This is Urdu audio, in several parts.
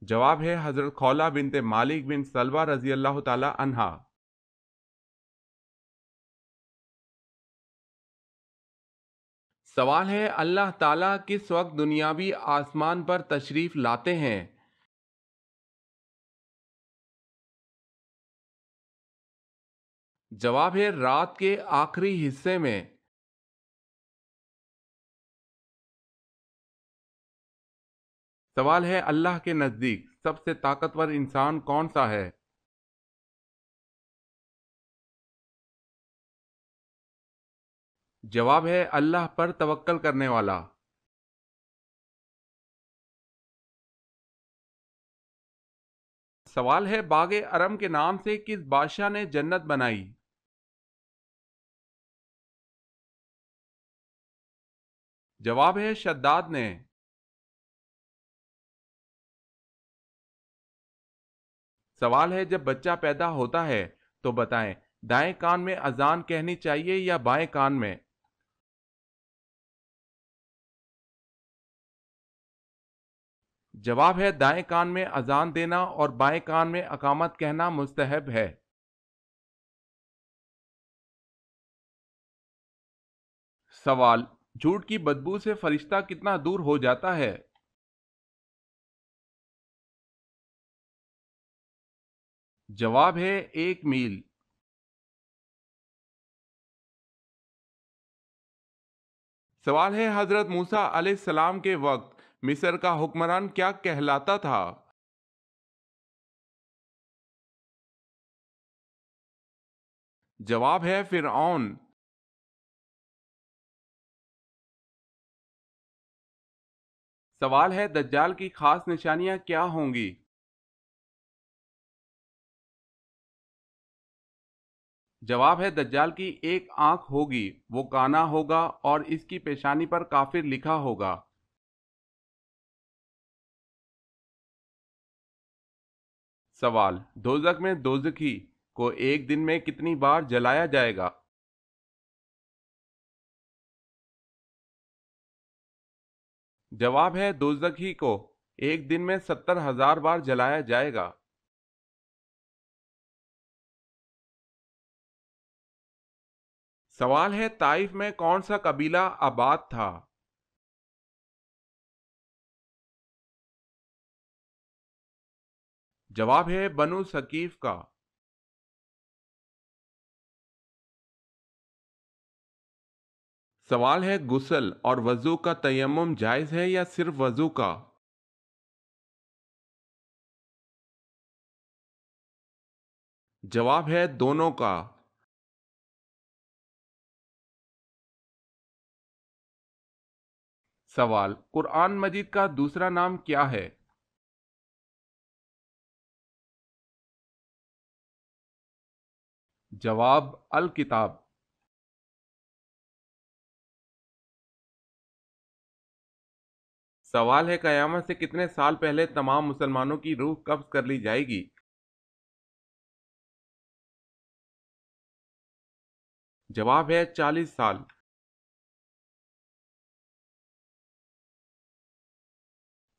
جواب ہے حضرت خولہ بنت مالک بن سلمہ رضی اللہ تعالی عنہا۔ سوال ہے اللہ تعالیٰ کس وقت دنیاوی آسمان پر تشریف لاتے ہیں؟ جواب ہے رات کے آخری حصے میں۔ سوال ہے اللہ کے نزدیک سب سے طاقتور انسان کون سا ہے؟ جواب ہے اللہ پر توکل کرنے والا۔ سوال ہے باغ ارم کے نام سے کس بادشاہ نے جنت بنائی؟ جواب ہے شداد نے۔ سوال ہے جب بچہ پیدا ہوتا ہے تو بتائیں دائیں کان میں اذان کہنی چاہیے یا بائیں کان میں؟ جواب ہے دائیں کان میں اذان دینا اور بائیں کان میں اقامت کہنا مستحب ہے۔ سوال جھوٹ کی بدبو سے فرشتہ کتنا دور ہو جاتا ہے؟ جواب ہے 1 میل۔ سوال ہے حضرت موسیٰ علیہ السلام کے وقت مصر کا حکمران کیا کہلاتا تھا؟ جواب ہے فرعون۔ سوال ہے دجال کی خاص نشانیاں کیا ہوں گی؟ جواب ہے دجال کی ایک آنکھ ہوگی، وہ کانا ہوگا اور اس کی پیشانی پر کافر لکھا ہوگا۔ سوال دوزخ میں دوزخی کو ایک دن میں کتنی بار جلایا جائے گا؟ جواب ہے دوزخی کو ایک دن میں 70,000 بار جلایا جائے گا۔ سوال ہے طائف میں کون سا قبیلہ آباد تھا؟ جواب ہے بنو ثقیف کا۔ سوال ہے غسل اور وضو کا تیمم جائز ہے یا صرف وضو کا؟ جواب ہے دونوں کا۔ سوال قرآن مجید کا دوسرا نام کیا ہے؟ جواب الکتاب۔ سوال ہے قیامت سے کتنے سال پہلے تمام مسلمانوں کی روح قبض کر لی جائے گی؟ جواب ہے 40 سال۔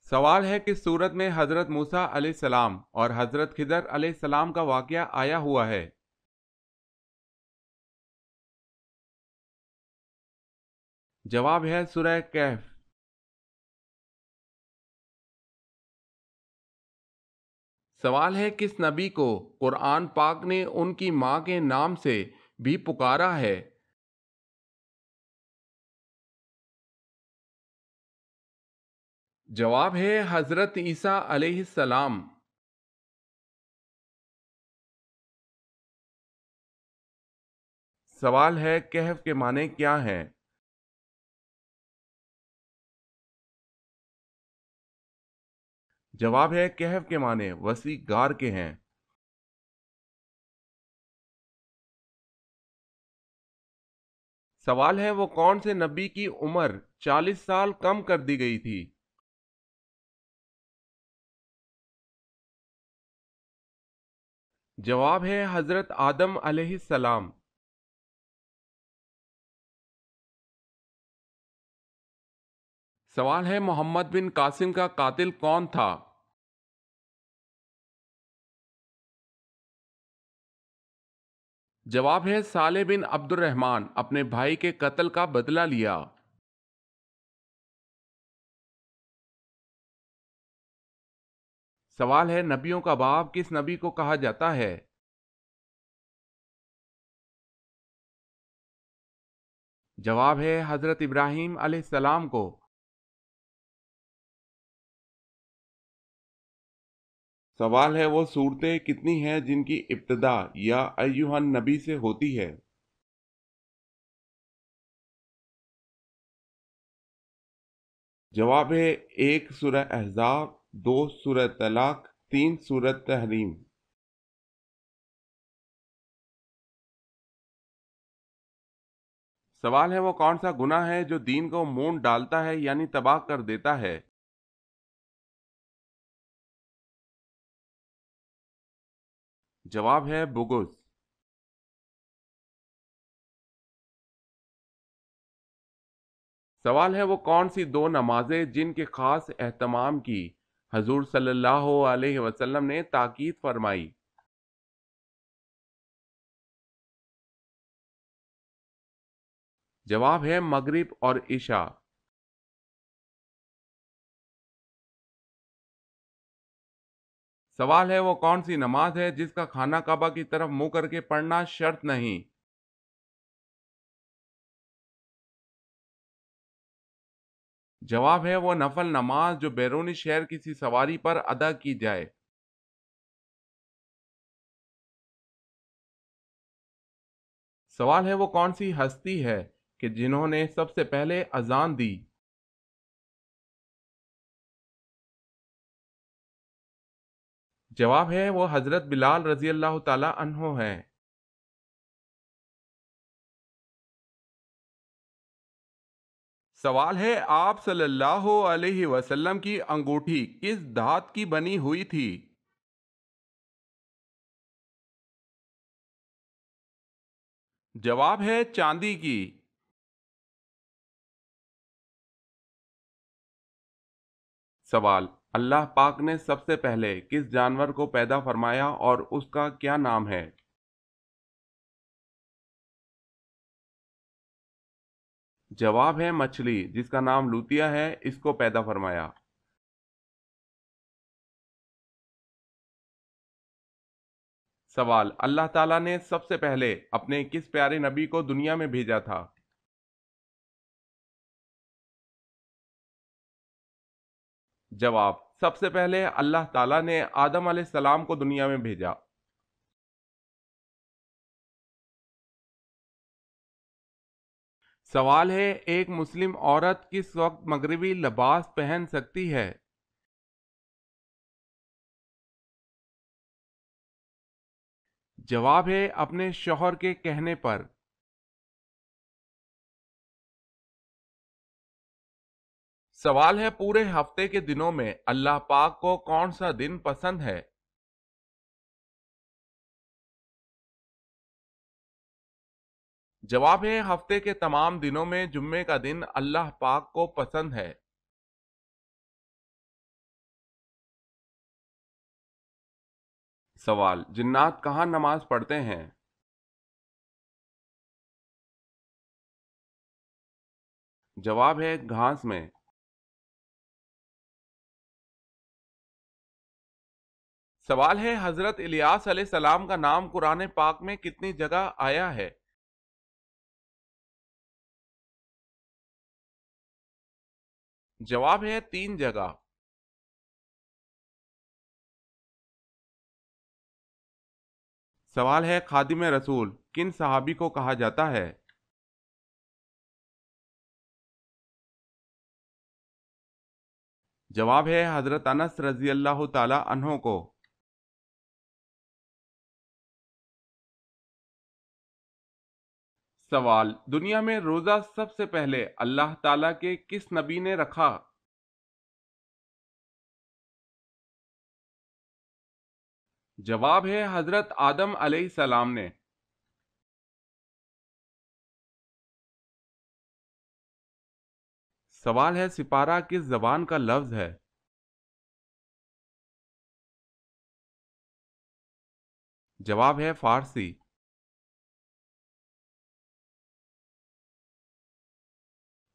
سوال ہے کس سورت میں حضرت موسیٰ علیہ السلام اور حضرت خضر علیہ السلام کا واقعہ آیا ہوا ہے؟ جواب ہے سورہ کہف۔ سوال ہے کس نبی کو قرآن پاک نے ان کی ماں کے نام سے بھی پکارا ہے؟ جواب ہے حضرت عیسیٰ علیہ السلام۔ سوال ہے کہف کے معنی کیا ہیں؟ جواب ہے کہف کے معنی وسیع غار کے ہیں۔ سوال ہے وہ کون سے نبی کی عمر 40 سال کم کر دی گئی تھی؟ جواب ہے حضرت آدم علیہ السلام۔ سوال ہے محمد بن قاسم کا قاتل کون تھا؟ جواب ہے صالح بن عبد الرحمن اپنے بھائی کے قتل کا بدلہ لیا۔ سوال ہے نبیوں کا باپ کس نبی کو کہا جاتا ہے؟ جواب ہے حضرت ابراہیم علیہ السلام کو۔ سوال ہے وہ صورتیں کتنی ہیں جن کی ابتدا یا ایھا النبی سے ہوتی ہے؟ جواب ہے 1 سورہ احزاب، 2 سورہ طلاق، 3 سورہ تحریم۔ سوال ہے وہ کون سا گناہ ہے جو دین کو مونڈ ڈالتا ہے یعنی تباہ کر دیتا ہے؟ جواب ہے بغض۔ سوال ہے وہ کون سی دو نمازیں جن کے خاص اہتمام کی حضور صلی اللہ علیہ وسلم نے تاکید فرمائی؟ جواب ہے مغرب اور عشاء۔ سوال ہے وہ کون سی نماز ہے جس کا خانہ کعبہ کی طرف منہ کر کے پڑھنا شرط نہیں؟ جواب ہے وہ نفل نماز جو بیرونی شہر کسی سواری پر ادا کی جائے۔ سوال ہے وہ کون سی ہستی ہے کہ جنہوں نے سب سے پہلے اذان دی؟ جواب ہے وہ حضرت بلال رضی اللہ تعالی عنہ ہیں۔ سوال ہے آپ صلی اللہ علیہ وسلم کی انگوٹھی کس دھات کی بنی ہوئی تھی؟ جواب ہے چاندی کی۔ سوال اللہ پاک نے سب سے پہلے کس جانور کو پیدا فرمایا اور اس کا کیا نام ہے؟ جواب ہے مچھلی جس کا نام لوتیا ہے، اس کو پیدا فرمایا۔ سوال اللہ تعالیٰ نے سب سے پہلے اپنے کس پیارے نبی کو دنیا میں بھیجا تھا؟ جواب سب سے پہلے اللہ تعالیٰ نے آدم علیہ السلام کو دنیا میں بھیجا۔ سوال ہے ایک مسلم عورت کس وقت مغربی لباس پہن سکتی ہے؟ جواب ہے اپنے شوہر کے کہنے پر۔ سوال ہے پورے ہفتے کے دنوں میں اللہ پاک کو کون سا دن پسند ہے؟ جواب ہے ہفتے کے تمام دنوں میں جمعے کا دن اللہ پاک کو پسند ہے۔ سوال جنات کہاں نماز پڑھتے ہیں؟ جواب ہے گھاس میں۔ سوال ہے حضرت الیاس علیہ السلام کا نام قرآن پاک میں کتنی جگہ آیا ہے؟ جواب ہے 3 جگہ۔ سوال ہے خادم رسول کن صحابی کو کہا جاتا ہے؟ جواب ہے حضرت انس رضی اللہ تعالی عنہ کو۔ سوال دنیا میں روزہ سب سے پہلے اللہ تعالیٰ کے کس نبی نے رکھا؟ جواب ہے حضرت آدم علیہ السلام نے۔ سوال ہے سپارہ کس زبان کا لفظ ہے؟ جواب ہے فارسی۔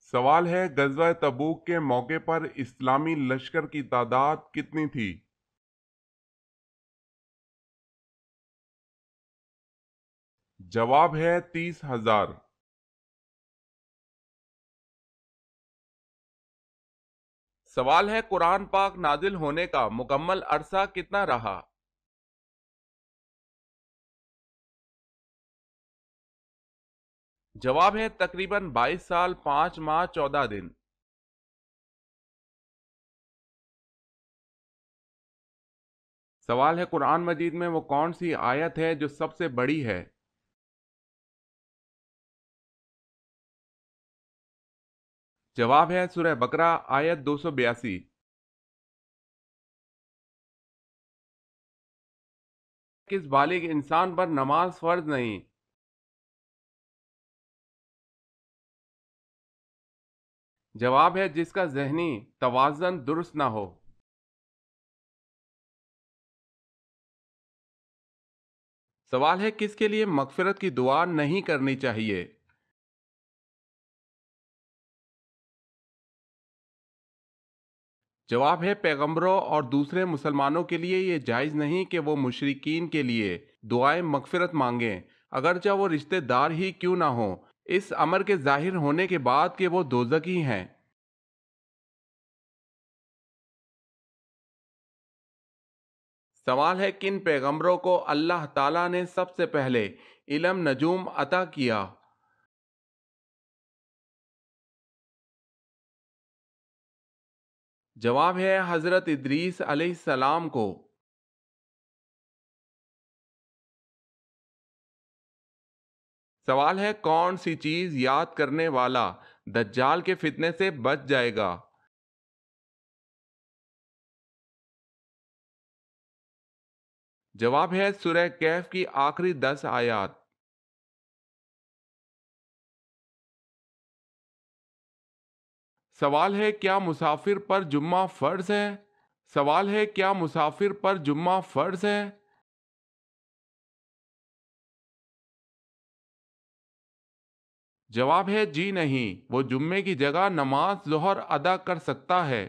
سوال ہے غزوہ تبوک کے موقع پر اسلامی لشکر کی تعداد کتنی تھی؟ جواب ہے 30,000۔ سوال ہے قرآن پاک نازل ہونے کا مکمل عرصہ کتنا رہا؟ جواب ہے تقریباً 22 سال 5 ماہ 14 دن۔ سوال ہے قرآن مجید میں وہ کون سی آیت ہے جو سب سے بڑی ہے؟ جواب ہے سورہ بقرہ آیت 282۔ کس بالغ انسان پر نماز فرض نہیں؟ جواب ہے جس کا ذہنی توازن درست نہ ہو۔ سوال ہے کس کے لیے مغفرت کی دعا نہیں کرنی چاہیے؟ جواب ہے پیغمبروں اور دوسرے مسلمانوں کے لیے یہ جائز نہیں کہ وہ مشرکین کے لیے دعائیں مغفرت مانگیں، اگرچہ وہ رشتہ دار ہی کیوں نہ ہوں، اس امر کے ظاہر ہونے کے بعد کہ وہ دوزخی ہیں۔ سوال ہے کن پیغمبروں کو اللہ تعالیٰ نے سب سے پہلے علم نجوم عطا کیا؟ جواب ہے حضرت ادریس علیہ السلام کو۔ سوال ہے کون سی چیز یاد کرنے والا دجال کے فتنے سے بچ جائے گا؟ جواب ہے سورہ کہف کی آخری 10 آیات۔ سوال ہے کیا مسافر پر جمعہ فرض ہے؟ سوال ہے کیا مسافر پر جمعہ فرض ہے؟ جواب ہے جی نہیں، وہ جمعے کی جگہ نماز ظہر ادا کر سکتا ہے۔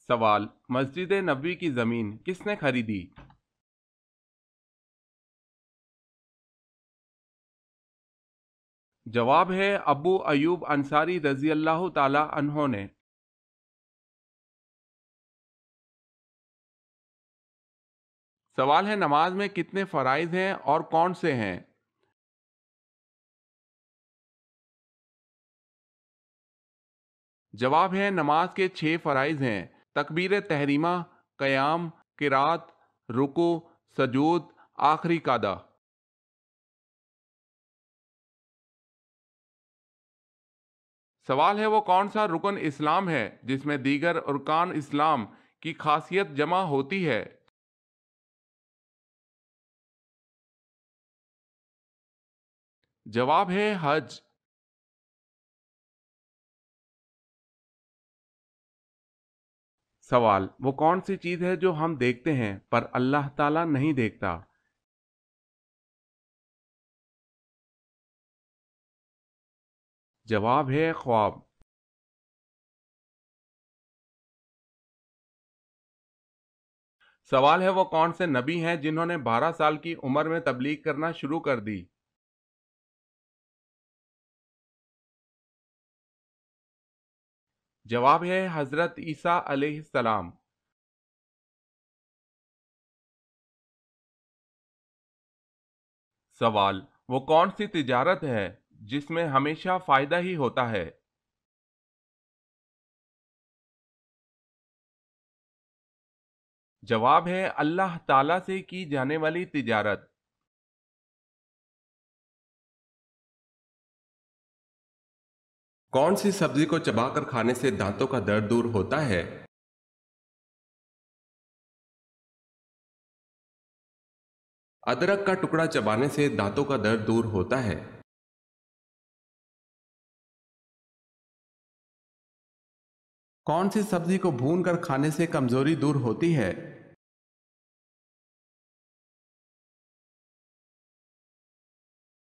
سوال مسجد نبوی کی زمین کس نے خریدی؟ جواب ہے ابو ایوب انصاری رضی اللہ تعالی عنہ نے۔ سوال ہے نماز میں کتنے فرائض ہیں اور کون سے ہیں؟ جواب ہے نماز کے 6 فرائض ہیں: تکبیر تحریمہ، قیام، قرات، رکوع، سجود، آخری قعدہ۔ سوال ہے وہ کون سا رکن اسلام ہے جس میں دیگر ارکان اسلام کی خاصیت جمع ہوتی ہے؟ جواب ہے حج۔ سوال وہ کون سی چیز ہے جو ہم دیکھتے ہیں پر اللہ تعالیٰ نہیں دیکھتا؟ جواب ہے خواب۔ سوال ہے وہ کون سے نبی ہیں جنہوں نے 12 سال کی عمر میں تبلیغ کرنا شروع کر دی؟ جواب ہے حضرت عیسیٰ علیہ السلام۔ سوال وہ کون سی تجارت ہے جس میں ہمیشہ فائدہ ہی ہوتا ہے؟ جواب ہے اللہ تعالیٰ سے کی جانے والی تجارت۔ کون سی سبزی کو چبا کر کھانے سے دانتوں کا درد دور ہوتا ہے؟ ادرک کا ٹکڑا چبانے سے دانتوں کا درد دور ہوتا ہے۔ کون سی سبزی کو بھون کر کھانے سے کمزوری دور ہوتی ہے؟